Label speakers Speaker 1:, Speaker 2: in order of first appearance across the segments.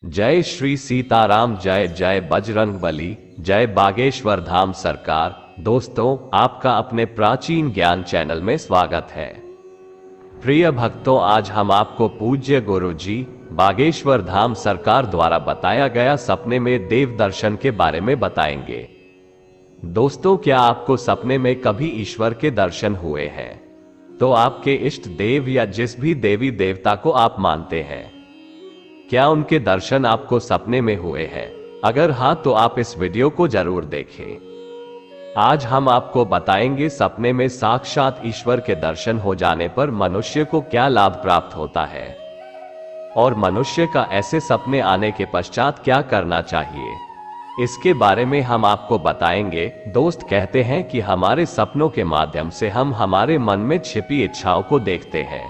Speaker 1: जय श्री सीताराम, जय जय बजरंगबली, जय बागेश्वर धाम सरकार। दोस्तों, आपका अपने प्राचीन ज्ञान चैनल में स्वागत है। प्रिय भक्तों, आज हम आपको पूज्य गुरु जी बागेश्वर धाम सरकार द्वारा बताया गया सपने में देव दर्शन के बारे में बताएंगे। दोस्तों, क्या आपको सपने में कभी ईश्वर के दर्शन हुए हैं? तो आपके इष्ट देव या जिस भी देवी देवता को आप मानते हैं, क्या उनके दर्शन आपको सपने में हुए हैं? अगर हाँ, तो आप इस वीडियो को जरूर देखें। आज हम आपको बताएंगे सपने में साक्षात ईश्वर के दर्शन हो जाने पर मनुष्य को क्या लाभ प्राप्त होता है और मनुष्य का ऐसे सपने आने के पश्चात क्या करना चाहिए, इसके बारे में हम आपको बताएंगे। दोस्त कहते हैं कि हमारे सपनों के माध्यम से हम हमारे मन में छिपी इच्छाओं को देखते हैं।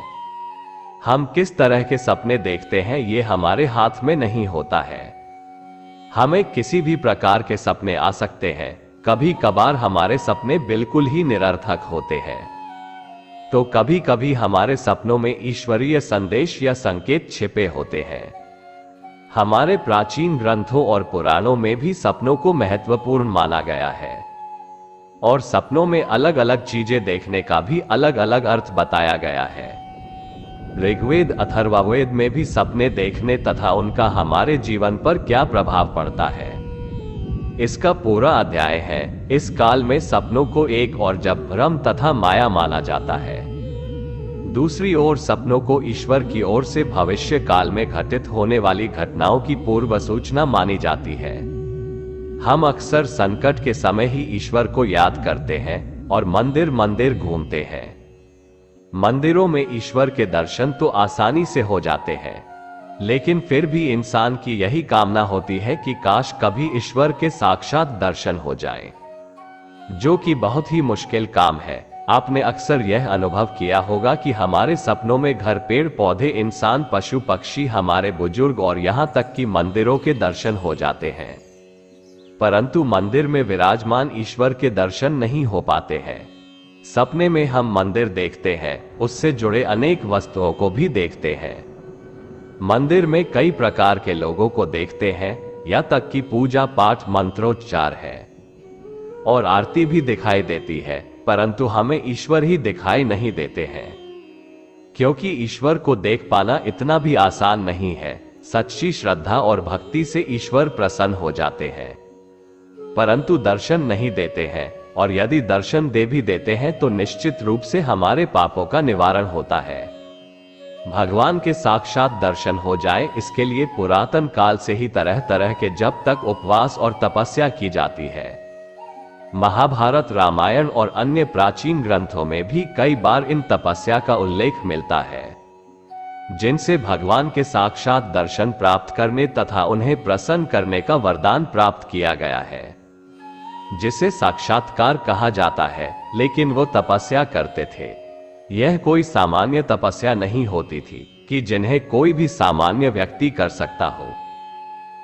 Speaker 1: हम किस तरह के सपने देखते हैं ये हमारे हाथ में नहीं होता है। हमें किसी भी प्रकार के सपने आ सकते हैं। कभी कभार हमारे सपने बिल्कुल ही निरर्थक होते हैं, तो कभी कभी हमारे सपनों में ईश्वरीय संदेश या संकेत छिपे होते हैं। हमारे प्राचीन ग्रंथों और पुराणों में भी सपनों को महत्वपूर्ण माना गया है और सपनों में अलग अलग चीजें देखने का भी अलग अलग अर्थ बताया गया है। ऋग्वेद अथर्ववेद में भी सपने देखने तथा उनका हमारे जीवन पर क्या प्रभाव पड़ता है, इसका पूरा अध्याय है। इस काल में सपनों को एक और जब भ्रम तथा माया माना जाता है, दूसरी ओर सपनों को ईश्वर की ओर से भविष्य काल में घटित होने वाली घटनाओं की पूर्व सूचना मानी जाती है। हम अक्सर संकट के समय ही ईश्वर को याद करते हैं और मंदिर मंदिर घूमते हैं। मंदिरों में ईश्वर के दर्शन तो आसानी से हो जाते हैं, लेकिन फिर भी इंसान की यही कामना होती है कि काश कभी ईश्वर के साक्षात दर्शन हो जाएं, जो कि बहुत ही मुश्किल काम है। आपने अक्सर यह अनुभव किया होगा कि हमारे सपनों में घर, पेड़ पौधे, इंसान, पशु पक्षी, हमारे बुजुर्ग और यहां तक कि मंदिरों के दर्शन हो जाते हैं, परंतु मंदिर में विराजमान ईश्वर के दर्शन नहीं हो पाते हैं। सपने में हम मंदिर देखते हैं, उससे जुड़े अनेक वस्तुओं को भी देखते हैं। मंदिर में कई प्रकार के लोगों को देखते हैं, या तक कि पूजा पाठ, मंत्रोच्चार है और आरती भी दिखाई देती है, परंतु हमें ईश्वर ही दिखाई नहीं देते हैं, क्योंकि ईश्वर को देख पाना इतना भी आसान नहीं है। सच्ची श्रद्धा और भक्ति से ईश्वर प्रसन्न हो जाते हैं, परंतु दर्शन नहीं देते हैं, और यदि दर्शन दे भी देते हैं तो निश्चित रूप से हमारे पापों का निवारण होता है। भगवान के साक्षात दर्शन हो जाए, इसके लिए पुरातन काल से ही तरह तरह के जप तक, उपवास और तपस्या की जाती है। महाभारत, रामायण और अन्य प्राचीन ग्रंथों में भी कई बार इन तपस्या का उल्लेख मिलता है, जिनसे भगवान के साक्षात दर्शन प्राप्त करने तथा उन्हें प्रसन्न करने का वरदान प्राप्त किया गया है, जिसे साक्षात्कार कहा जाता है। लेकिन वो तपस्या करते थे। यह कोई सामान्य तपस्या नहीं होती थी कि जिन्हें कोई भी सामान्य व्यक्ति कर सकता हो,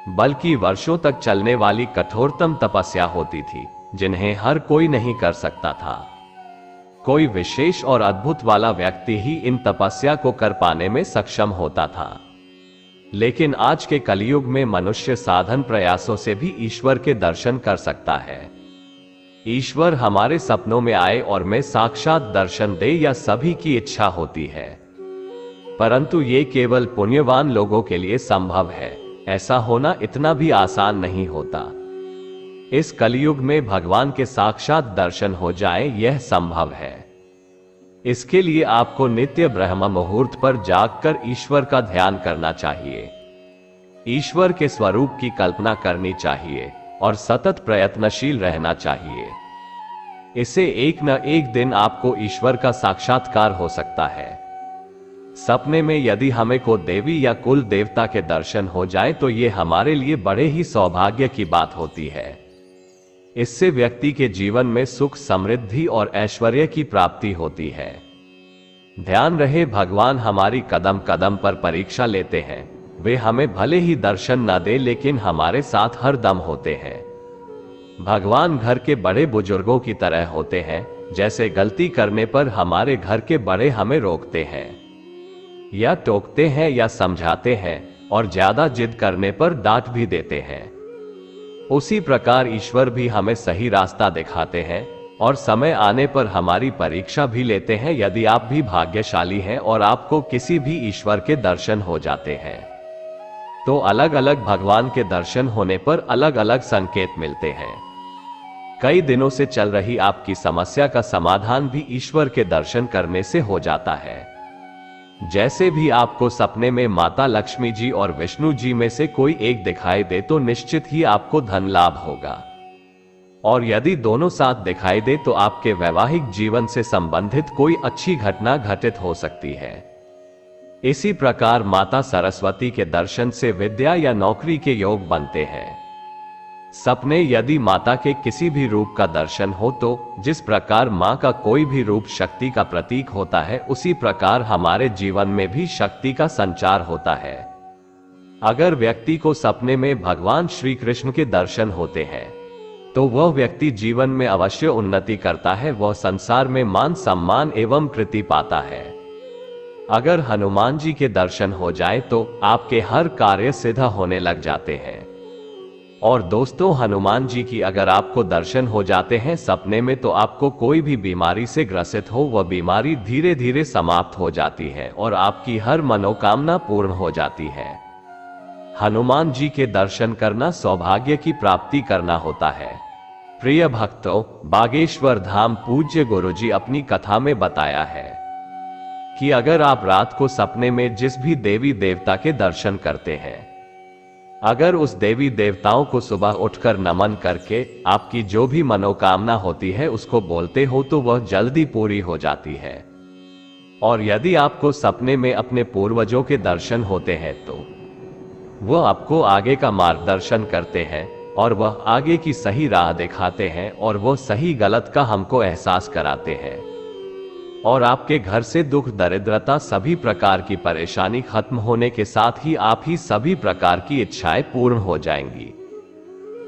Speaker 1: बल्कि वर्षों तक चलने वाली कठोरतम तपस्या होती थी, जिन्हें हर कोई नहीं कर सकता था। कोई विशेष और अद्भुत वाला व्यक्ति ही इन तपस्या को कर पाने में सक्षम होता था। लेकिन आज के कलयुग में मनुष्य साधन प्रयासों से भी ईश्वर के दर्शन कर सकता है। ईश्वर हमारे सपनों में आए और में साक्षात दर्शन दे, या सभी की इच्छा होती है, परंतु ये केवल पुण्यवान लोगों के लिए संभव है। ऐसा होना इतना भी आसान नहीं होता। इस कलयुग में भगवान के साक्षात दर्शन हो जाए, यह संभव है। इसके लिए आपको नित्य ब्रह्म मुहूर्त पर जागकर ईश्वर का ध्यान करना चाहिए, ईश्वर के स्वरूप की कल्पना करनी चाहिए और सतत प्रयत्नशील रहना चाहिए। इससे एक न एक दिन आपको ईश्वर का साक्षात्कार हो सकता है। सपने में यदि हमें को देवी या कुल देवता के दर्शन हो जाए तो ये हमारे लिए बड़े ही सौभाग्य की बात होती है। इससे व्यक्ति के जीवन में सुख, समृद्धि और ऐश्वर्य की प्राप्ति होती है। ध्यान रहे, भगवान हमारी कदम कदम पर परीक्षा लेते हैं। वे हमें भले ही दर्शन न दे, लेकिन हमारे साथ हर दम होते हैं। भगवान घर के बड़े बुजुर्गों की तरह होते हैं, जैसे गलती करने पर हमारे घर के बड़े हमें रोकते हैं या टोकते हैं या समझाते हैं, और ज्यादा जिद करने पर डांट भी देते हैं। उसी प्रकार ईश्वर भी हमें सही रास्ता दिखाते हैं और समय आने पर हमारी परीक्षा भी लेते हैं। यदि आप भी भाग्यशाली हैं और आपको किसी भी ईश्वर के दर्शन हो जाते हैं, तो अलग अलग भगवान के दर्शन होने पर अलग अलग संकेत मिलते हैं। कई दिनों से चल रही आपकी समस्या का समाधान भी ईश्वर के दर्शन करने से हो जाता है। जैसे भी आपको सपने में माता लक्ष्मी जी और विष्णु जी में से कोई एक दिखाई दे तो निश्चित ही आपको धन लाभ होगा, और यदि दोनों साथ दिखाई दे तो आपके वैवाहिक जीवन से संबंधित कोई अच्छी घटना घटित हो सकती है। इसी प्रकार माता सरस्वती के दर्शन से विद्या या नौकरी के योग बनते हैं। सपने यदि माता के किसी भी रूप का दर्शन हो तो जिस प्रकार मां का कोई भी रूप शक्ति का प्रतीक होता है, उसी प्रकार हमारे जीवन में भी शक्ति का संचार होता है। अगर व्यक्ति को सपने में भगवान श्री कृष्ण के दर्शन होते हैं तो वह व्यक्ति जीवन में अवश्य उन्नति करता है, वह संसार में मान सम्मान एवं कृति पाता है। अगर हनुमान जी के दर्शन हो जाए तो आपके हर कार्य सिद्ध होने लग जाते हैं। और दोस्तों, हनुमान जी की अगर आपको दर्शन हो जाते हैं सपने में तो आपको कोई भी बीमारी से ग्रसित हो वह बीमारी धीरे धीरे समाप्त हो जाती है और आपकी हर मनोकामना पूर्ण हो जाती है। हनुमान जी के दर्शन करना सौभाग्य की प्राप्ति करना होता है। प्रिय भक्तों, बागेश्वर धाम पूज्य गुरुजी अपनी कथा में बताया है कि अगर आप रात को सपने में जिस भी देवी देवता के दर्शन करते हैं, अगर उस देवी देवताओं को सुबह उठकर नमन करके आपकी जो भी मनोकामना होती है उसको बोलते हो तो वह जल्दी पूरी हो जाती है। और यदि आपको सपने में अपने पूर्वजों के दर्शन होते हैं तो वह आपको आगे का मार्गदर्शन करते हैं और वह आगे की सही राह दिखाते हैं और वह सही गलत का हमको एहसास कराते हैं। और आपके घर से दुख दरिद्रता सभी प्रकार की परेशानी खत्म होने के साथ ही आप ही सभी प्रकार की इच्छाएं पूर्ण हो जाएंगी।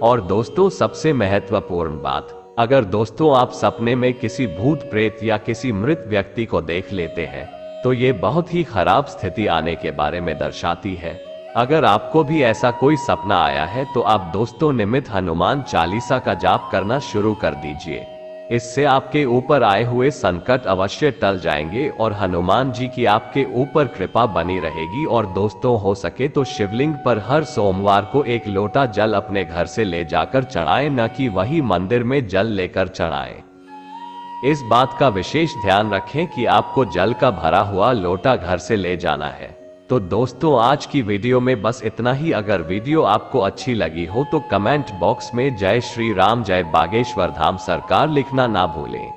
Speaker 1: और दोस्तों, सबसे महत्वपूर्ण बात, अगर दोस्तों आप सपने में किसी भूत प्रेत या किसी मृत व्यक्ति को देख लेते हैं तो ये बहुत ही खराब स्थिति आने के बारे में दर्शाती है। अगर आपको भी ऐसा कोई सपना आया है तो आप दोस्तों नियमित हनुमान चालीसा का जाप करना शुरू कर दीजिए। इससे आपके ऊपर आए हुए संकट अवश्य टल जाएंगे और हनुमान जी की आपके ऊपर कृपा बनी रहेगी। और दोस्तों, हो सके तो शिवलिंग पर हर सोमवार को एक लोटा जल अपने घर से ले जाकर चढ़ाएं, न कि वही मंदिर में जल लेकर चढ़ाएं। इस बात का विशेष ध्यान रखें कि आपको जल का भरा हुआ लोटा घर से ले जाना है। तो दोस्तों, आज की वीडियो में बस इतना ही। अगर वीडियो आपको अच्छी लगी हो तो कमेंट बॉक्स में जय श्री राम, जय बागेश्वर धाम सरकार लिखना ना भूलें।